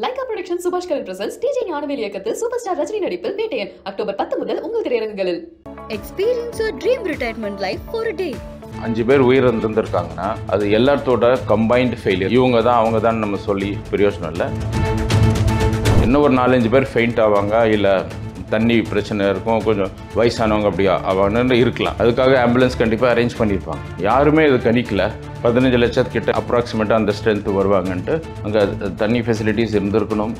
Lyca production சுபாஷ் Karan presence DJ Gnanavel இயக்கத்தில் super star Rajini நடிப்பில் வேட்டையன் அக்டோபர் 10 முதல் உங்கள் திரையரங்குகளில். Experience your dream retirement life for a day. 5 பேர் உயிரிழந்திருக்காங்கன்னா அது எல்லாத்தோட கம்பைன்டு ஃபெயிலியர். இவங்க தான் அவங்க தான் நம்ம சொல்லி பிரயோஜனம் இல்லை. இன்னும் ஒரு 4-5 பேர் ஃபெயிண்ட் ஆவாங்க, இல்லை தண்ணி பிரச்சனை இருக்கும், கொஞ்சம் வயசானவங்க அப்படியா அவனு இருக்கலாம். அதுக்காக ஆம்புலன்ஸ் கண்டிப்பாக அரேஞ்ச் பண்ணியிருப்பாங்க. யாருமே இது கணிக்கல. 15 லட்சத்துக்கிட்ட அப்ராக்சிமேட்டாக அந்த ஸ்ட்ரென்த் வருவாங்கன்ட்டு அங்கே தண்ணி ஃபெசிலிட்டிஸ் இருந்திருக்கணும்,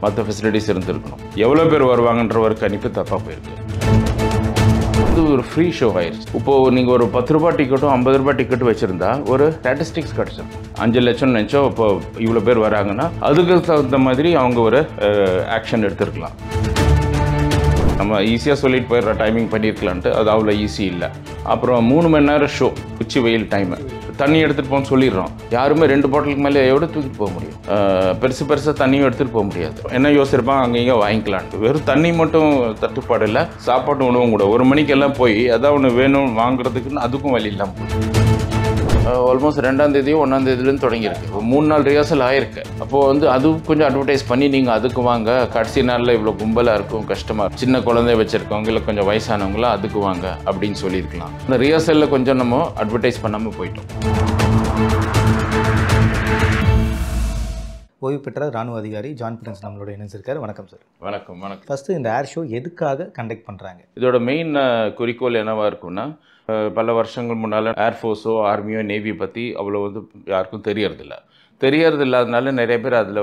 மற்ற ஃபெசிலிட்டிஸ் இருந்திருக்கணும். எவ்வளோ பேர் வருவாங்கன்ற ஒரு கணிப்பு தப்பாக போயிருக்கு. இது ஒரு ஃப்ரீ ஷோ ஆயிடுச்சு. இப்போது நீங்கள் ஒரு 10 ரூபா டிக்கெட்டும் 50 ரூபா டிக்கெட்டும் வச்சுருந்தா ஒரு ஸ்டாட்டிஸ்டிக்ஸ் கிடச்சிடும். 5 லட்சம் நினச்சோம், இப்போ இவ்வளோ பேர் வராங்கன்னா அதுக்கு தகுந்த மாதிரி அவங்க ஒரு ஆக்ஷன் எடுத்துருக்கலாம். நம்ம ஈஸியாக சொல்லிட்டு போயிடுற டைமிங் பண்ணியிருக்கலான்ட்டு அது அவ்வளோ ஈஸி இல்லை. அப்புறம் 3 மணி நேரம் ஷோ, உச்சி வெயில் டைமு, தண்ணி எடுத்துகிட்டு போகணும்னு சொல்லிடுறோம். யாருமே 2 பாட்டிலுக்கு மேலே எவ்வளோ தூக்கிட்டு போக முடியும்? பெருசாக தண்ணியும் எடுத்துகிட்டு போக முடியாது. என்ன யோசிச்சிருப்பாங்க, அங்கேயும் வாங்கிக்கலான்ட்டு. வெறும் தண்ணி மட்டும் தட்டுப்பாடு இல்லை, சாப்பாட்டு உணவும் கூட. 1 மணிக்கெல்லாம் போய் எதாவது ஒன்று வேணும் வாங்குறதுக்குன்னு அதுக்கும் வழி இல்லாமல் போகுது. ஆல்மோஸ்ட் 2ஆம் தேதியோ 1ஆம் தேதியிலேருந்து தொடங்கியிருக்கு. 3 நாள் ரிஹர்சல் ஆகிருக்கு. அப்போது அது கொஞ்சம் அட்வர்டைஸ் பண்ணி நீங்கள் அதுக்கு வாங்க, கடைசி நாளில் இவ்வளோ கும்பலாக இருக்கும், கஷ்டமாக, சின்ன குழந்தைய வச்சுருக்கவங்க இல்லை கொஞ்சம் வயசானவங்களாம் அதுக்கு வாங்க அப்படின்னு சொல்லியிருக்கலாம். அந்த ரிஹர்சலில் கொஞ்சம் நம்ம அட்வர்டைஸ் பண்ணாமல் போயிட்டோம். ஓய்வு பெற்ற ராணுவ அதிகாரி ஜான் பிரின்ஸ் நம்மளோட இணைஞ்சிருக்காரு. வணக்கம் சார். வணக்கம். ஃபஸ்ட்டு இந்த ஏர் ஷோ எதுக்காக கண்டக்ட் பண்ணுறாங்க? இதோட மெயின் குறிக்கோள் என்னவாக இருக்குன்னா, பல வருஷங்கள் முன்னால் ஏர்ஃபோர்ஸோ ஆர்மியோ நேவி பற்றி அவ்வளோ யாருக்கும் தெரியறதில்லாதனால நிறைய பேர் அதில்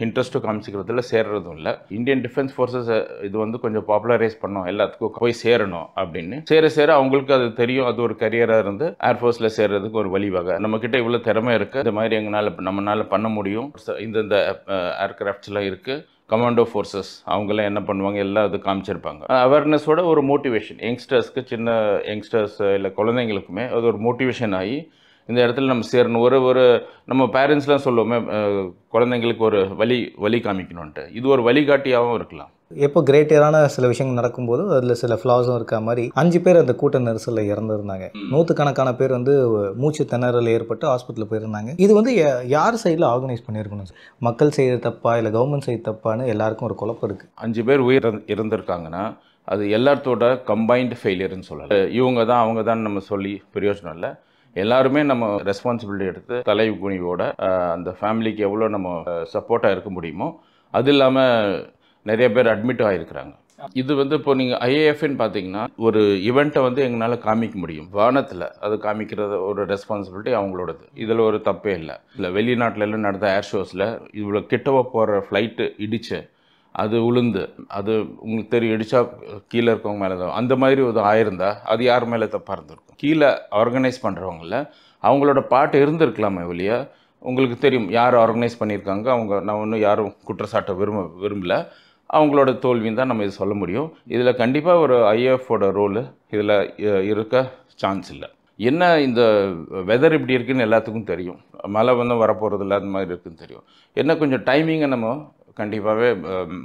இன்ட்ரெஸ்ட்டும் காமிச்சிக்கிறதுல சேர்றதும் இல்லை. இந்தியன் டிஃபென்ஸ் ஃபோர்ஸஸ் இது கொஞ்சம் பாப்புலரைஸ் பண்ணோம், எல்லாத்துக்கும் போய் சேரணும் அப்படின்னு. சேர அவங்களுக்கு அது தெரியும், அது ஒரு கரியராக இருந்து ஏர்ஃபோர்ஸில் சேர்றதுக்கு ஒரு வழிவகை. நம்மக்கிட்ட இவ்வளோ திறமை இருக்குது, இந்த மாதிரி நம்மளால் பண்ண முடியும், இந்த ஏர்கிராஃப்ட்ஸ்லாம் இருக்குது, கமாண்டோ ஃபோர்ஸஸ் அவங்களாம் என்ன பண்ணுவாங்க எல்லாம் அது காமிச்சிருப்பாங்க. அவேர்னஸோட ஒரு மோட்டிவேஷன், யங்ஸ்டர்ஸ்க்கு, சின்ன யங்ஸ்டர்ஸ் இல்லை குழந்தைங்களுக்குமே அது ஒரு மோட்டிவேஷன் ஆகி இந்த இடத்துல நம்ம சேரணும். ஒரு நம்ம பேரண்ட்ஸ்லாம் சொல்லுவோமே, குழந்தைங்களுக்கு ஒரு வழி காமிக்கணுன்ட்டு, இது ஒரு வழிகாட்டியாகவும் இருக்கலாம். எப்போ கிரேட்டரான சில விஷயங்கள் நடக்கும்போது அதில் சில ஃப்ளாஸும் இருக்க மாதிரி 5 பேர் அந்த கூட்ட நெரிசலில் இறந்துருந்தாங்க. 100கணக்கான பேர் மூச்சு திணறல் ஏற்பட்டு ஹாஸ்பிட்டலில் போயிருந்தாங்க. இது யார் சைடில் ஆர்கனைஸ் பண்ணியிருக்கணும் சார்? மக்கள் செய்கிற தப்பா இல்லை கவர்மெண்ட் செய்கிற தப்பான்னு எல்லாருக்கும் ஒரு குழப்பம் இருக்குது. 5 பேர் இருந்திருக்காங்கன்னா அது எல்லாத்தோட கம்பைன்டு ஃபெயிலியர்னு சொல்லலாம். இவங்க தான் அவங்க தான் நம்ம சொல்லி பிரயோஜனம் இல்லை. எல்லாருமே நம்ம ரெஸ்பான்சிபிலிட்டி எடுத்து தலைகுனிவோட அந்த ஃபேமிலிக்கு எவ்வளோ நம்ம சப்போர்ட்டாக இருக்க முடியுமோ. அது இல்லாமல் நிறைய பேர் அட்மிட் ஆகிருக்கிறாங்க. இது இப்போ நீங்கள் ஐஏஎஃப்னு பார்த்தீங்கன்னா ஒரு ஈவெண்ட்டை எங்களால் காமிக்க முடியும் வானத்தில், அது காமிக்கிறது ஒரு ரெஸ்பான்சிபிலிட்டி அவங்களோடது. இதில் ஒரு தப்பே இல்லை வெளிநாட்டிலலாம் நடந்த ஏர் ஷோஸில் இவ்வளோ கிட்டவோ போகிற ஃப்ளைட்டு இடிச்சு அது உளுந்து, அது உங்களுக்கு தெரியும், இடிச்சா கீழே இருக்கவங்க மேலே தான். அந்த மாதிரி ஆயிருந்தா அது யார் மேலே தப்பாக இருந்திருக்கும்? கீழே ஆர்கனைஸ் பண்ணுறவங்கள அவங்களோட பாட்டு இருந்திருக்கலாமே வெளியே. உங்களுக்கு தெரியும் யார் ஆர்கனைஸ் பண்ணியிருக்காங்க, நான் ஒன்றும் யாரும் குற்றச்சாட்டை விரும்பலை. அவங்களோட தோல்வின்னு தான் நம்ம இது சொல்ல முடியும். இதில் கண்டிப்பாக ஒரு ஐஏஎஃபோட ரோலு இதில் இருக்க சான்ஸ் இல்லை. என்ன, இந்த வெதர் இப்படி இருக்குதுன்னு எல்லாத்துக்கும் தெரியும், மழை வரப்போகிறது இல்லை, அந்த மாதிரி இருக்குதுன்னு தெரியும். என்ன, கொஞ்சம் டைமிங்கை நம்ம கண்டிப்பாகவே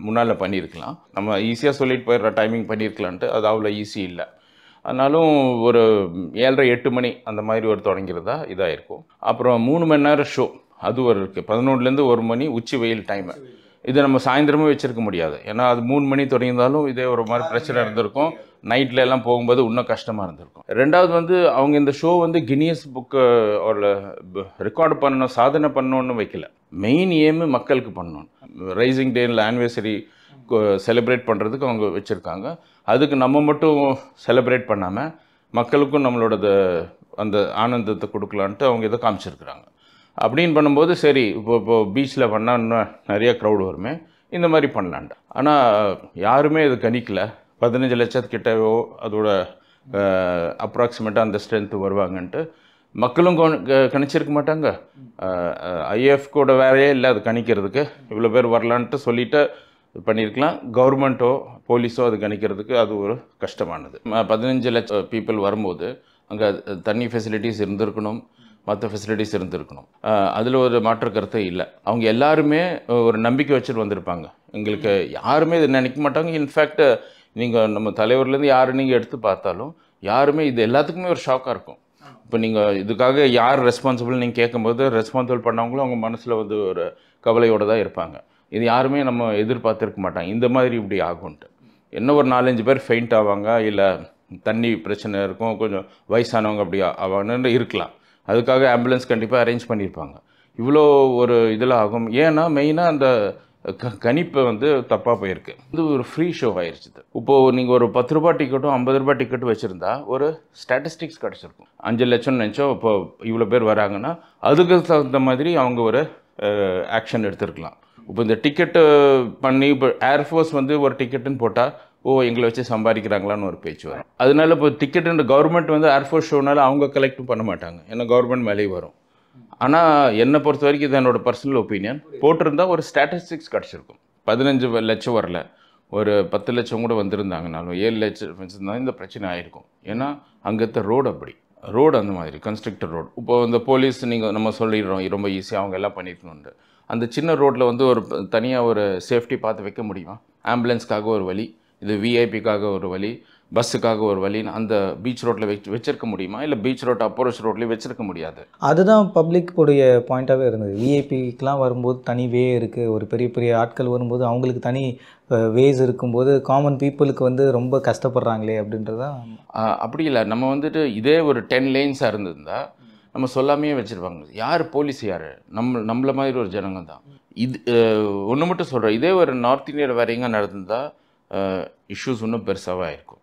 முன்னால் பண்ணியிருக்கலாம். நம்ம ஈஸியாக சொல்லிட்டு போயிடுற டைமிங் பண்ணியிருக்கலான்ட்டு அது அவ்வளோ ஈஸி இல்லை. ஆனாலும் ஒரு 7:30-8 மணி அந்த மாதிரி தொடங்கிறதா இதாக இருக்கும். அப்புறம் 3 மணி நேரம் ஷோ, அது இருக்குது. 11லேருந்து 1 மணி உச்சி வெயில் டைமு. இதை நம்ம சாயந்தரமே வச்சுருக்க முடியாது. ஏன்னா அது 3 மணி தொடங்கியிருந்தாலும் இதே ஒரு மாதிரி பிரச்சனை இருந்திருக்கும். நைட்டில் எல்லாம் போகும்போது இன்னும் கஷ்டமாக இருந்திருக்கும். ரெண்டாவது அவங்க இந்த ஷோ கினியஸ் புக்கு ஒரு ரெக்கார்டு பண்ணணும், சாதனை பண்ணணுன்னு வைக்கல. மெயின் ஏமு மக்களுக்கு பண்ணணும். ரைசிங் டேயில் ஆனிவர்சரி செலிப்ரேட் பண்ணுறதுக்கு அவங்க வச்சுருக்காங்க. அதுக்கு நம்ம மட்டும் செலிப்ரேட் பண்ணாமல் மக்களுக்கும் நம்மளோட அந்த ஆனந்தத்தை கொடுக்கலான்ட்டு அவங்க இதை காமிச்சிருக்கிறாங்க. அப்படின்னு பண்ணும்போது சரி, இப்போ பீச்சில் பண்ணால் இன்னும் நிறைய க்ரௌடு வருமே, இந்த மாதிரி பண்ணலான்ட்டு. ஆனால் யாருமே இது கணிக்கல. 15 லட்சத்துக்கிட்டவோ அதோட அப்ராக்சிமேட்டாக அந்த ஸ்ட்ரென்த்து வருவாங்கன்ட்டு மக்களும் கணிச்சிருக்க மாட்டாங்க. ஐஏஎஃப் கூட வேலையே இல்லை அது கணிக்கிறதுக்கு. இவ்வளோ பேர் வரலான்ட்டு சொல்லிவிட்டு பண்ணியிருக்கலாம். கவர்மெண்ட்டோ போலீஸோ அது கணிக்கிறதுக்கு அது ஒரு கஷ்டமானது. 15 லட்சம் பீப்புள் வரும்போது அங்கே தண்ணி ஃபெசிலிட்டிஸ் இருந்திருக்கணும், மற்ற ஃபெசிலிட்டிஸ் இருந்திருக்கணும். அதில் ஒரு மாற்று கருத்தே இல்லை. அவங்க எல்லாருமே ஒரு நம்பிக்கை வச்சுட்டு வந்திருப்பாங்க. எங்களுக்கு யாருமே இது நினைக்க மாட்டாங்க. இன்ஃபேக்ட் நீங்கள் நம்ம தலைவர்லேருந்து யார் நீங்கள் எடுத்து பார்த்தாலும் யாருமே இது எல்லாத்துக்குமே ஒரு ஷாக்காக இருக்கும். இப்போ நீங்கள் இதுக்காக யார் ரெஸ்பான்சிபிள் நீங்கள் கேட்கும்போது ரெஸ்பான்சிபிள் பண்ணவங்களும் அவங்க மனசில் ஒரு கவலையோடு தான் இருப்பாங்க. இது யாருமே நம்ம எதிர்பார்த்துருக்க மாட்டாங்க இந்த மாதிரி இப்படி ஆகும்ன்ட்டு. என்ன ஒரு 4-5 பேர் ஃபெயிண்ட் ஆவாங்க, இல்லை தண்ணி பிரச்சனை இருக்கும், கொஞ்சம் வயசானவங்க அப்படி ஆவாங்கன்னு இருக்கலாம். அதுக்காக ஆம்புலன்ஸ் கண்டிப்பாக அரேஞ்ச் பண்ணியிருப்பாங்க. இவ்வளோ ஒரு இதில் ஆகும். ஏன்னா மெயினாக அந்த கணிப்பு வந்து தப்பாக போயிருக்கு. இது ஒரு ஃப்ரீ ஷோ ஆயிடுச்சு. இப்போது நீங்கள் ஒரு 10 ரூபா டிக்கெட்டும் 50 ரூபா டிக்கெட்டும் வச்சுருந்தா ஒரு ஸ்டாட்டிஸ்டிக்ஸ் கிடச்சிருக்கும். 5 லட்சம்னு நினச்சோம், இப்போ இவ்வளோ பேர் வராங்கன்னா அதுக்கு தகுந்த மாதிரி அவங்க ஒரு ஆக்ஷன் எடுத்துருக்கலாம். இப்போ இந்த டிக்கெட்டு பண்ணி இப்போ ஏர்ஃபோர்ஸ் வந்து ஒரு டிக்கெட்டுன்னு போட்டால் எங்களை வச்சு சம்பாதிக்கிறாங்களான்னு ஒரு பேச்சு வரும். அதனால இப்போ டிக்கெட்டு கவர்மெண்ட் வந்து ஏர்ஃபோர்ஸ் ஷோனால அவங்க கலெக்டும் பண்ண மாட்டாங்க, ஏன்னா கவர்மெண்ட் மேலேயே வரும். ஆனால் என்னை பொறுத்த வரைக்கும் இது என்னோடய பர்சனல் ஒப்பீனியன். போட்டிருந்தா ஒரு ஸ்டாட்டிஸ்டிக்ஸ் கிடச்சிருக்கும். 15 லட்சம் வரல, ஒரு 10 லட்சம் கூட வந்திருந்தாங்கனாலும் 7 லட்சம் வச்சுருந்தாலும் இந்த பிரச்சனை ஆகிருக்கும். ஏன்னா அங்கே ரோடு அப்படி ரோடு அந்த மாதிரி கன்ஸ்ட்ரக்டட் ரோடு. இப்போ இந்த போலீஸ் நம்ம சொல்லிடுறோம் ரொம்ப ஈஸியாக அவங்க எல்லாம் பண்ணியிருக்கணுன்ட்டு. அந்த சின்ன ரோட்டில் வந்து ஒரு தனியாக ஒரு சேஃப்டி பார்த்து வைக்க முடியுமா? ஆம்புலன்ஸ்க்காக ஒரு வழி, இது விஐபிக்காக ஒரு வழி, பஸ்ஸுக்காக ஒரு வழின்னு அந்த பீச் ரோட்டில் வச்சிருக்க முடியுமா? இல்லை பீச் ரோட் அப்ரோச் ரோட்லேயே வச்சிருக்க முடியாது. அதுதான் பப்ளிக் உடைய பாயிண்ட்டாகவே இருந்தது. விஐபிக்கெலாம் வரும்போது தனி வே இருக்குது, ஒரு பெரிய பெரிய ஆட்கள் வரும்போது அவங்களுக்கு தனி வேஸ் இருக்கும்போது காமன் பீப்புளுக்கு வந்து ரொம்ப கஷ்டப்படுறாங்களே அப்படின்றதான். அப்படி இல்லை, நம்ம வந்துட்டு இதே ஒரு 10 லேன்ஸாக இருந்திருந்தா நம்ம சொல்லாமையே வச்சுருப்பாங்க. யார் போலீஸ், யார் நம்மள மாதிரி ஒரு ஜனங்க தான். இது ஒன்று மட்டும் சொல்கிறேன், இதே ஒரு நார்த் இந்தியாவில் வேறு எங்கே நடந்திருந்தால் இஷ்யூஸ் இன்னும் பெருசாக இருக்கும்.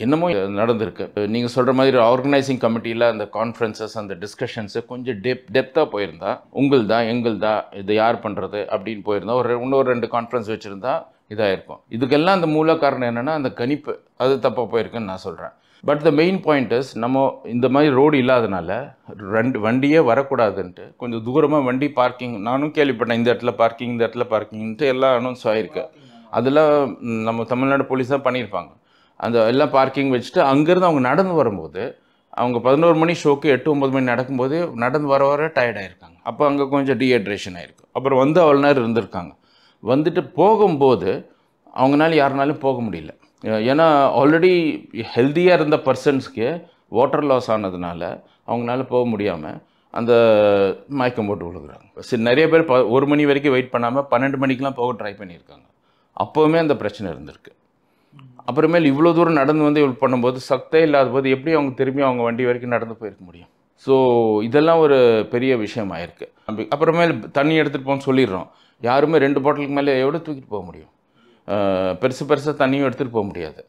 என்னமோ நடந்திருக்கு. நீங்கள் சொல்கிற மாதிரி ஆர்கனைசிங் கமிட்டியில் அந்த கான்ஃபரன்சஸ் அந்த டிஸ்கஷன்ஸு கொஞ்சம் டெப்த்தாக போயிருந்தா, உங்கள்தா எங்கள்தா இது யார் பண்ணுறது அப்படின்னு போயிருந்தா இன்னொரு 2 கான்ஃபரன்ஸ் வச்சுருந்தா இதாக இருக்கும். இதுக்கெல்லாம் அந்த மூல காரணம் என்னென்னா அந்த கணிப்பு அது தப்பாக போயிருக்குன்னு நான் சொல்கிறேன். But the main point is, நம்ம இந்த மாதிரி ரோடு இல்லாதனால வண்டியே வரக்கூடாதுன்ட்டு கொஞ்சம் தூரமாக வண்டி பார்க்கிங், நானும் கேள்விப்பட்டேன் இந்த இடத்துல பார்க்கிங் இந்த இடத்துல பார்க்கிங்ன்ட்டு எல்லாம் அனௌன்ஸ் ஆகிருக்கு. அதெல்லாம் நம்ம தமிழ்நாடு போலீஸ் தான் பண்ணியிருப்பாங்க. அந்த எல்லாம் பார்க்கிங் வச்சுட்டு அங்கேருந்து அவங்க நடந்து வரும்போது, அவங்க 11 மணி ஷோக்கு 8-9 மணி நடக்கும்போது நடந்து வர டயர்டாகிருக்காங்க. அப்போ அங்கே கொஞ்சம் டீஹைட்ரேஷன் ஆகிருக்கு. அப்புறம் வந்து அவ்வளோ நேரம் இருந்திருக்காங்க. வந்துட்டு போகும்போது அவங்களால யாருனாலும் போக முடியல. ஏன்னா ஆல்ரெடி ஹெல்த்தியாக இருந்த பர்சன்ஸ்க்கு வாட்டர் லாஸ் ஆனதுனால அவங்களால போக முடியாமல் அந்த மயக்கம் போட்டு விழுகுறாங்க. சரி, நிறைய பேர் 1 மணி வரைக்கும் வெயிட் பண்ணாமல் 12 மணிக்கெலாம் போக ட்ரை பண்ணியிருக்காங்க. அப்போவுமே அந்த பிரச்சனை இருந்திருக்கு. அப்புறமேல் இவ்வளோ தூரம் நடந்து வந்து இவ்வளோ பண்ணும்போது சக்தே இல்லாத போது எப்படி அவங்க திரும்பி அவங்க வண்டி வரைக்கும் நடந்து போயிருக்க முடியும்? ஸோ இதெல்லாம் ஒரு பெரிய விஷயம் ஆயிருக்கு. அப்புறமேல் தண்ணி எடுத்துகிட்டு போகணும்னு சொல்லிடுறோம். யாருமே 2 பாட்டிலுக்கு மேலே எவ்வளோ தூக்கிட்டு போக முடியும்? பெருசாக தண்ணியும் எடுத்துகிட்டு போக முடியாது.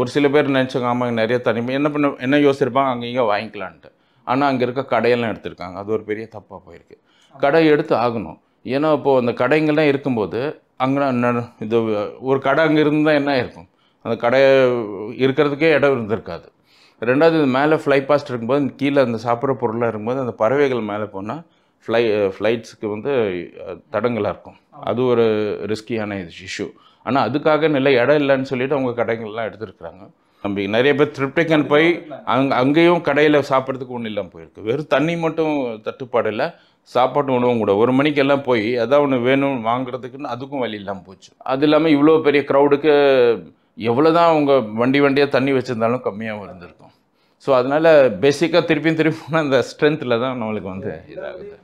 ஒரு சில பேர் நினச்சாங்க, ஆமாம் நிறைய தண்ணி என்ன யோசிச்சிருப்பாங்க, அங்கே இங்கே வாங்கிக்கலான்ட்டு. ஆனால் அங்கே இருக்க கடையெல்லாம் எடுத்திருக்காங்க. அது ஒரு பெரிய தப்பாக போயிருக்கு. கடை எடுத்து ஆகணும். ஏன்னா இப்போது அந்த கடைங்கள்லாம் இருக்கும்போது அங்கே இது ஒரு கடை அங்கே இருந்தால் என்ன இருக்கும்? அந்த கடை இருக்கிறதுக்கே இடம் இருந்திருக்காது. 2வது இது மேலே ஃப்ளை பாஸ்ட் இருக்கும்போது கீழே அந்த சாப்பிட்ற பொருளாக இருக்கும்போது அந்த பறவைகள் மேலே போனால் ஃப்ளைட்ஸுக்கு வந்து தடங்களாக இருக்கும். அது ஒரு ரிஸ்கியான இஷ்யூ. ஆனால் அதுக்காக நல்ல இடம் இல்லைன்னு சொல்லிட்டு அவங்க கடைகள்லாம் எடுத்துருக்குறாங்க. நம்ம நிறைய பேர் ட்ரிப்டிக்கன் போய் அங்கேயும் கடையில் சாப்பிட்றதுக்கு ஒன்றும் இல்லாமல் போயிருக்கு. வெறும் தண்ணி மட்டும் தட்டுப்பாடு இல்லை, சாப்பாட்டு உணவும் கூட 1 மணிக்கெல்லாம் போய் எதாவது ஒன்று வேணும் வாங்குறதுக்குன்னு அதுக்கும் வழி இல்லாமல் போச்சு. அது இல்லாமல் இவ்வளோ பெரிய க்ரௌடுக்கு எவ்வளோ தான் அவங்க வண்டியாக தண்ணி வச்சுருந்தாலும் கம்மியாக இருந்திருக்கும். ஸோ அதனால் பேசிக்காக திருப்பியும் அந்த ஸ்ட்ரென்த்தில் தான் நம்மளுக்கு வந்து இதாகுது.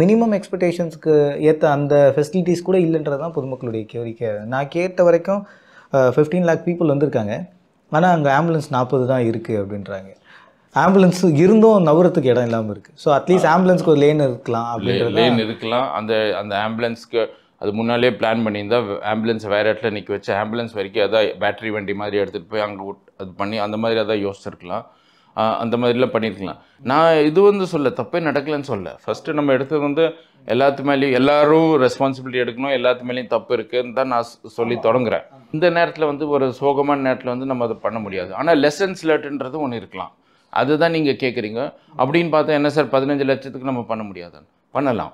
மினிமம் எக்ஸ்பெக்டேஷன்ஸ்க்கு ஏற்ற அந்த ஃபெசிலிட்டிஸ் கூட இல்லைன்றது தான் பொதுமக்களுடைய கோரிக்கை. நான் கேட்ட வரைக்கும் 15 lakh பீப்புள் வந்திருக்காங்க, ஆனால் அங்கே ஆம்புலன்ஸ் 40 தான் இருக்குது அப்படின்றாங்க. ஆம்புலன்ஸ் இருந்தும் நவரத்துக்கு இடம் இல்லாமல் இருக்குது. ஸோ அட்லீஸ்ட் ஆம்புலன்ஸ்க்கு ஒரு லேன் இருக்கலாம் அப்படின்றது. லேன் இருக்கலாம். அந்த ஆம்புலன்ஸ்க்கு அது முன்னாலே பிளான் பண்ணியிருந்தால் ஆம்புலன்ஸ் வேறு இடத்துல நிற்க வச்சு ஆம்புலன்ஸ் வரைக்கும் அதான் பேட்டரி வண்டி மாதிரி எடுத்துகிட்டு போய் அங்கே அது பண்ணி அந்த மாதிரி அதான் யோசிச்சிருக்கலாம். அந்த மாதிரிலாம் பண்ணியிருக்கலாம். நான் இது வந்து தப்பே நடக்கலைன்னு சொல்ல. ஃபஸ்ட்டு நம்ம எடுத்தது வந்து எல்லாத்து மேலேயும் எல்லோரும் ரெஸ்பான்சிபிலிட்டி எடுக்கணும், எல்லாத்து மேலேயும் தப்பு இருக்குதுன்னு தான் நான் சொல்லி தொடங்குறேன். இந்த நேரத்தில் வந்து ஒரு சோகமான நேரத்தில் வந்து நம்ம அதை பண்ண முடியாது. ஆனால் லெசன்ஸ் லேர்ன்றது ஒன்று இருக்கலாம். அதுதான் நீங்கள் கேட்குறீங்க. அப்படின்னு பார்த்தா என்ன சார் 15 லட்சத்துக்கு நம்ம பண்ண முடியாதுன்னு பண்ணலாம்.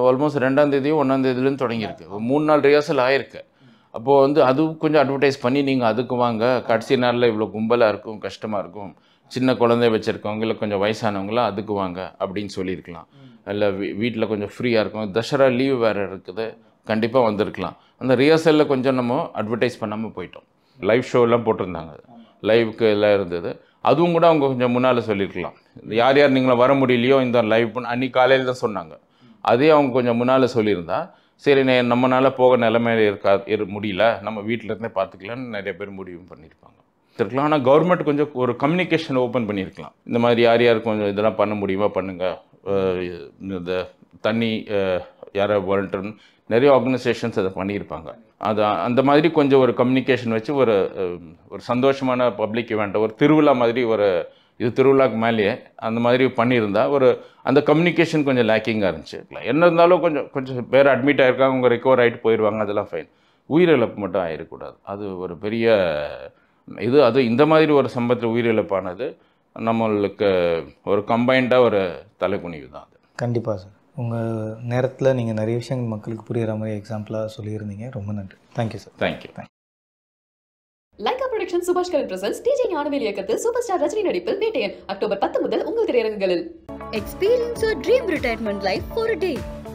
ஆல்மோஸ்ட் 2ஆம் தேதியும் 1ஆம் தேதியிலேருந்து தொடங்கியிருக்கு. 3 நாள் ரிஹர்சல் ஆகிருக்கு. அப்போது வந்து அதுவும் கொஞ்சம் அட்வர்டைஸ் பண்ணி நீங்கள் அதுக்கு வாங்க, கடைசி நாளில் இவ்வளோ கும்பலாக இருக்கும், கஷ்டமாக இருக்கும், சின்ன குழந்தை வச்சுருக்கவங்க இல்லை கொஞ்சம் வயசானவங்களாம் அதுக்கு வாங்க அப்படின்னு சொல்லியிருக்கலாம். இல்லை வீட்டில் கொஞ்சம் ஃப்ரீயாக இருக்கும், தசரா லீவ் வேறு இருக்குது, கண்டிப்பாக வந்திருக்கலாம். அந்த ரிஹர்சலில் கொஞ்சம் நம்ம அட்வர்டைஸ் பண்ணாமல் போயிட்டோம். லைவ் ஷோலாம் போட்டிருந்தாங்க, லைவுக்கு எல்லாம் இருந்தது. அதுவும் கூட அவங்க கொஞ்சம் முன்னால் சொல்லியிருக்கலாம். யார் யார் நீங்கள வர முடியலையோ இந்த லைவ் பண்ண அன்றைக்கி காலையில் தான் சொன்னாங்க. அதே அவங்க கொஞ்சம் முன்னால் சொல்லியிருந்தா சரி நம்மளால் போக நிலைமையில முடியல, நம்ம வீட்டில் இருந்தே பார்த்துக்கலான்னு நிறைய பேர் முடிவு பண்ணியிருப்பாங்க இருக்கலாம். ஆனால் கவர்மெண்ட் கொஞ்சம் ஒரு கம்யூனிகேஷன் ஓப்பன் பண்ணியிருக்கலாம். இந்த மாதிரி யார் யார் கொஞ்சம் இதெல்லாம் பண்ண முடியுமா பண்ணுங்கள், இந்த தண்ணி யாரை வாலண்டியர்னு நிறைய ஆர்கனைசேஷன்ஸ் அதை பண்ணியிருப்பாங்க. அது அந்த மாதிரி கொஞ்சம் ஒரு கம்யூனிகேஷன் வச்சு ஒரு சந்தோஷமான பப்ளிக் இவெண்ட்டை ஒரு திருவிழா மாதிரி இது திருவிழாக்கு மேலேயே அந்த மாதிரி பண்ணியிருந்தா அந்த கம்யூனிகேஷன் கொஞ்சம் லேக்கிங்காக இருந்துச்சு. என்ன இருந்தாலும் கொஞ்சம் பேர் அட்மிட் ஆகிருக்காங்க, அவங்க ரெக்கவர் ஆகிட்டு போயிடுவாங்க, அதெல்லாம் ஃபைன். உயிரிழப்பு மட்டும் ஆகிடக்கூடாது. அது ஒரு பெரிய அது இந்த மாதிரி ஒரு சம்பவத்தில் உயிரிழப்பானது நம்மளுக்கு ஒரு கம்பைண்டாக ஒரு தலைக்குனிவு தான் அது. கண்டிப்பாக சார், உங்கள் நேரத்தில் நீங்கள் நிறைய விஷயங்கள் மக்களுக்கு புரிகிற மாதிரி எக்ஸாம்பிளாக சொல்லியிருந்தீங்க. ரொம்ப நன்றி. Thank you sir. Thank you. Lyca production சுபாஷ் கரன் பிரசன்ஸ் டிஜே ஞானவேல் இயக்கத்தில் சூப்பர் ஸ்டார் ரஜினி நடிப்பில் பேட்டையன் அக்டோபர் 10 முதல் உங்கள் திரையரங்குகளில். Experience your dream retirement life for a day.